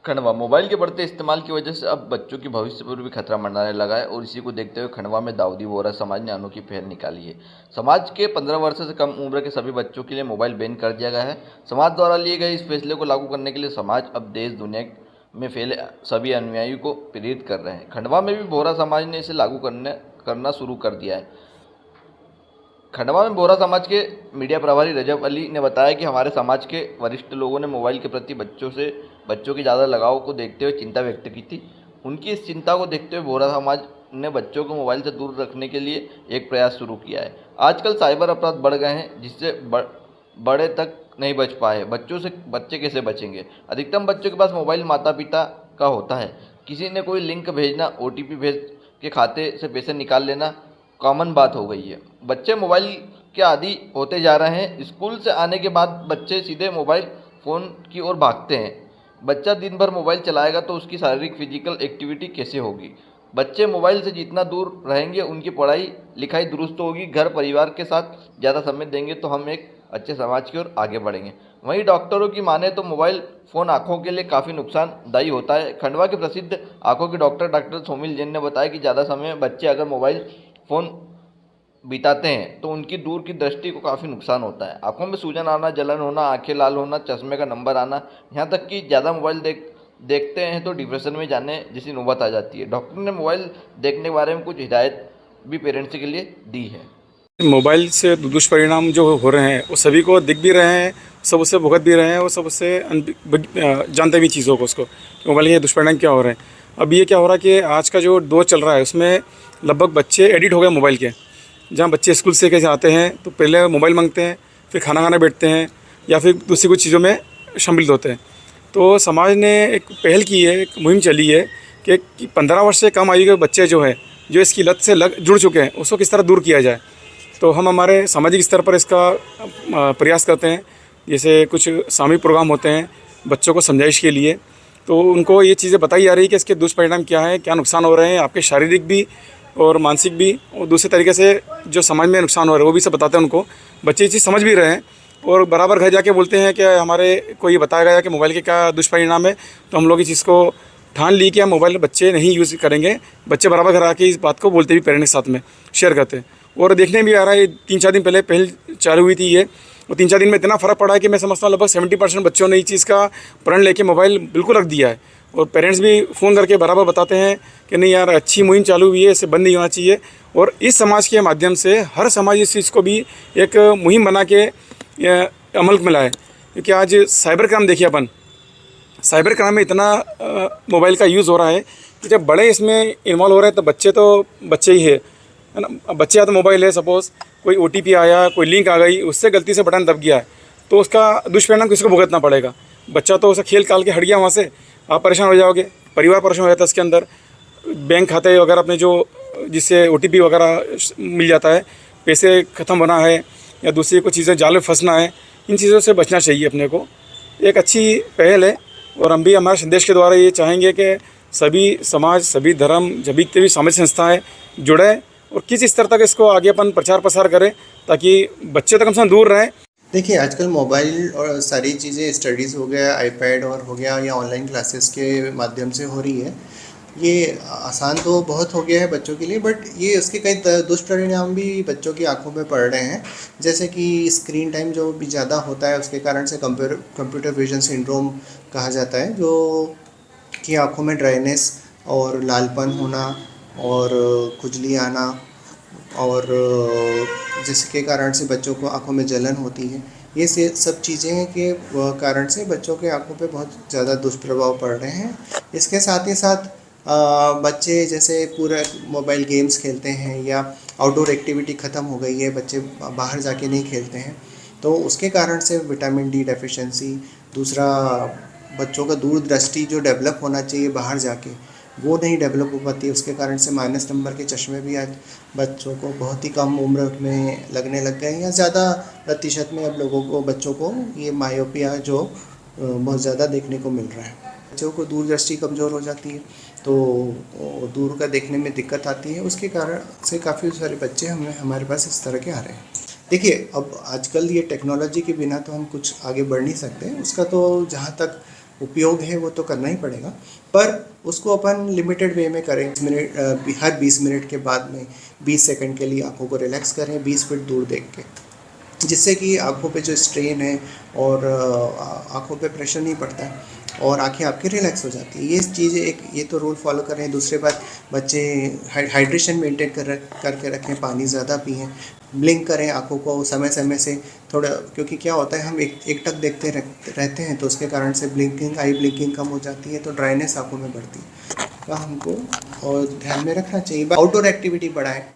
Khandwa mobile के बढ़ते इस्तेमाल की वजह से अब बच्चों की भविष्य पर भी खतरा मंडराने लगा है और इसी को देखते हुए खंडवा में दाऊदी बोहरा समाज ने अनोखी पहल निकाली है। समाज के 15 वर्ष से कम उम्र के सभी बच्चों के लिए मोबाइल बैन कर दिया गया है। समाज द्वारा लिए गए इस फैसले को लागू करने के लिए समाज अब देश दुनिया में फैले सभी अनुयायियों को प्रेरित कर रहे हैं। खंडवा में भी बोहरा समाज ने इसे लागू करना शुरू कर दिया है। खंडवा में बोहरा समाज के मीडिया प्रभारी रजब अली ने बताया कि हमारे समाज के वरिष्ठ लोगों ने मोबाइल के प्रति बच्चों के ज़्यादा लगाव को देखते हुए चिंता व्यक्त की थी। उनकी इस चिंता को देखते हुए बोहरा समाज ने बच्चों को मोबाइल से दूर रखने के लिए एक प्रयास शुरू किया है। आजकल साइबर अपराध बढ़ गए हैं जिससे बड़े तक नहीं बच पाए। बच्चे कैसे बचेंगे? अधिकतम बच्चों के पास मोबाइल माता पिता का होता है। किसी ने कोई लिंक भेजना, OTP भेज के खाते से पैसे निकाल लेना कॉमन बात हो गई है। बच्चे मोबाइल के आदी होते जा रहे हैं। स्कूल से आने के बाद बच्चे सीधे मोबाइल फ़ोन की ओर भागते हैं। बच्चा दिन भर मोबाइल चलाएगा तो उसकी शारीरिक फिजिकल एक्टिविटी कैसे होगी? बच्चे मोबाइल से जितना दूर रहेंगे उनकी पढ़ाई लिखाई दुरुस्त होगी। घर परिवार के साथ ज़्यादा समय देंगे तो हम एक अच्छे समाज की ओर आगे बढ़ेंगे। वहीं डॉक्टरों की माने तो मोबाइल फ़ोन आँखों के लिए काफ़ी नुकसानदायी होता है। खंडवा के प्रसिद्ध आँखों के डॉक्टर सोमिल जैन ने बताया कि ज़्यादा समय बच्चे अगर मोबाइल फ़ोन बिताते हैं तो उनकी दूर की दृष्टि को काफ़ी नुकसान होता है। आंखों में सूजन आना, जलन होना, आंखें लाल होना, चश्मे का नंबर आना, यहाँ तक कि ज़्यादा मोबाइल देखते हैं तो डिप्रेशन में जाने जैसी नौबत आ जाती है। डॉक्टर ने मोबाइल देखने के बारे में कुछ हिदायत भी पेरेंट्स के लिए दी है। मोबाइल से दुष्परिणाम जो हो रहे हैं वो सभी को दिख भी रहे हैं, सब उससे भुगत भी रहे हैं और सब उससे जानते भी चीज़ों को, उसको मोबाइल के दुष्परिणाम क्या हो रहे हैं। अब ये क्या हो रहा है कि आज का जो दौर चल रहा है उसमें लगभग बच्चे एडिक्ट हो गए मोबाइल के। जहाँ बच्चे स्कूल से कैसे आते हैं तो पहले मोबाइल मांगते हैं, फिर खाना खाने बैठते हैं या फिर दूसरी कुछ चीज़ों में शामिल होते हैं। तो समाज ने एक पहल की है, एक मुहिम चली है कि 15 वर्ष से कम आयु के बच्चे जो जो इसकी लत से जुड़ चुके हैं उसको किस तरह दूर किया जाए। तो हम हमारे सामाजिक स्तर पर इसका प्रयास करते हैं। जैसे कुछ सामूहिक प्रोग्राम होते हैं बच्चों को समझाइश के लिए, तो उनको ये चीज़ें बताई जा रही है कि इसके दुष्परिणाम क्या हैं, क्या नुकसान हो रहे हैं आपके शारीरिक भी और मानसिक भी, और दूसरे तरीके से जो समाज में नुकसान हो रहा है वो भी सब बताते हैं उनको। बच्चे ये चीज़ समझ भी रहे हैं और बराबर घर जाके बोलते हैं कि हमारे को ये बताया गया कि मोबाइल के क्या दुष्परिणाम है। तो हम लोग इस चीज़ को ठान ली कि हम मोबाइल बच्चे नहीं यूज़ करेंगे। बच्चे बराबर घर आके इस बात को बोलते भी, पेरेंट्स के साथ में शेयर करते हैं। और देखने भी आ रहा है 3-4 दिन पहले पहल चालू हुई थी ये, और 3-4 दिन में इतना फ़र्क पड़ा है कि मैं समझता हूँ लगभग 70% बच्चों ने इस चीज़ का प्रण लेके मोबाइल बिल्कुल रख दिया है। और पेरेंट्स भी फ़ोन करके बराबर बताते हैं कि नहीं यार अच्छी मुहिम चालू हुई है, इससे बंद नहीं होना चाहिए। और इस समाज के माध्यम से हर समाज इस चीज़ को भी एक मुहिम बना के अमल में लाए। क्योंकि आज साइबर क्राइम देखिए, अपन साइबर क्राइम में इतना मोबाइल का यूज़ हो रहा है कि जब बड़े इसमें इन्वॉल्व हो रहे हैं तो बच्चे ही है ना। बच्चे या तो मोबाइल है, सपोज़ कोई OTP आया, कोई लिंक आ गई, उससे गलती से बटन दब गया है तो उसका दुष्परिणाम किसको भुगतना पड़ेगा? बच्चा तो उसे खेल काल के हट गया वहाँ से, आप परेशान हो जाओगे, परिवार परेशान हो जाता है। इसके अंदर बैंक खाते वगैरह अपने जो जिससे OTP वगैरह मिल जाता है, पैसे ख़त्म होना है या दूसरी कोई चीज़ें जाल में फंसना है, इन चीज़ों से बचना चाहिए अपने को। एक अच्छी पहल है और हम भी हमारे संदेश के द्वारा ये चाहेंगे कि सभी समाज, सभी धर्म, सभी भी सामाजिक संस्थाएँ जुड़े और किस स्तर तक इसको आगे अपन प्रचार प्रसार करें ताकि बच्चे तक कम से कम दूर रहें। देखिए आजकल मोबाइल और सारी चीज़ें, स्टडीज़ हो गया, आईपैड और हो गया, या ऑनलाइन क्लासेस के माध्यम से हो रही है। ये आसान तो बहुत हो गया है बच्चों के लिए, बट ये उसके कई दुष्परिणाम भी बच्चों की आंखों में पड़ रहे हैं। जैसे कि स्क्रीन टाइम जो भी ज़्यादा होता है उसके कारण से कंप्यूटर विजन सिंड्रोम कहा जाता है, जो कि आंखों में ड्राइनेस और लालपन होना और खुजली आना, और जिसके कारण से बच्चों को आंखों में जलन होती है। ये सब चीज़ें के कारण से बच्चों के आंखों पे बहुत ज़्यादा दुष्प्रभाव पड़ रहे हैं। इसके साथ ही साथ बच्चे जैसे पूरा मोबाइल गेम्स खेलते हैं या आउटडोर एक्टिविटी ख़त्म हो गई है, बच्चे बाहर जाके नहीं खेलते हैं, तो उसके कारण से विटामिन D डेफिशिएंसी, दूसरा बच्चों का दूरदृष्टि जो डेवलप होना चाहिए बाहर जाके वो नहीं डेवलप हो पाती है। उसके कारण से माइनस नंबर के चश्मे भी आज बच्चों को बहुत ही कम उम्र में लगने लग गए हैं, या ज़्यादा प्रतिशत में अब बच्चों को ये मायोपिया जो बहुत ज़्यादा देखने को मिल रहा है। बच्चों को दूरदृष्टि कमज़ोर हो जाती है तो दूर का देखने में दिक्कत आती है। उसके कारण से काफ़ी सारे बच्चे हमारे पास इस तरह के आ रहे हैं। देखिए अब आजकल ये टेक्नोलॉजी के बिना तो हम कुछ आगे बढ़ नहीं सकते। उसका तो जहाँ तक उपयोग है वो तो करना ही पड़ेगा, पर उसको अपन लिमिटेड वे में करें। हर 20 मिनट के बाद में 20 सेकंड के लिए आंखों को रिलैक्स करें 20 फीट दूर देख के, जिससे कि आंखों पे जो स्ट्रेन है और आंखों पे प्रेशर नहीं पड़ता है और आंखें आपकी रिलैक्स हो जाती है। ये चीज़ें एक ये तो रूल फॉलो करें। दूसरी बात, बच्चे हाइड्रेशन मेंटेन करके रखें, पानी ज़्यादा पिएं, ब्लिंक करें आंखों को समय समय से थोड़ा, क्योंकि क्या होता है हम एक टक देखते रहते हैं तो उसके कारण से आई ब्लिंकिंग कम हो जाती है तो ड्राइनेस आंखों में बढ़ती है। तो हमको और ध्यान में रखना चाहिए। आउटडोर एक्टिविटी बढ़ाएं।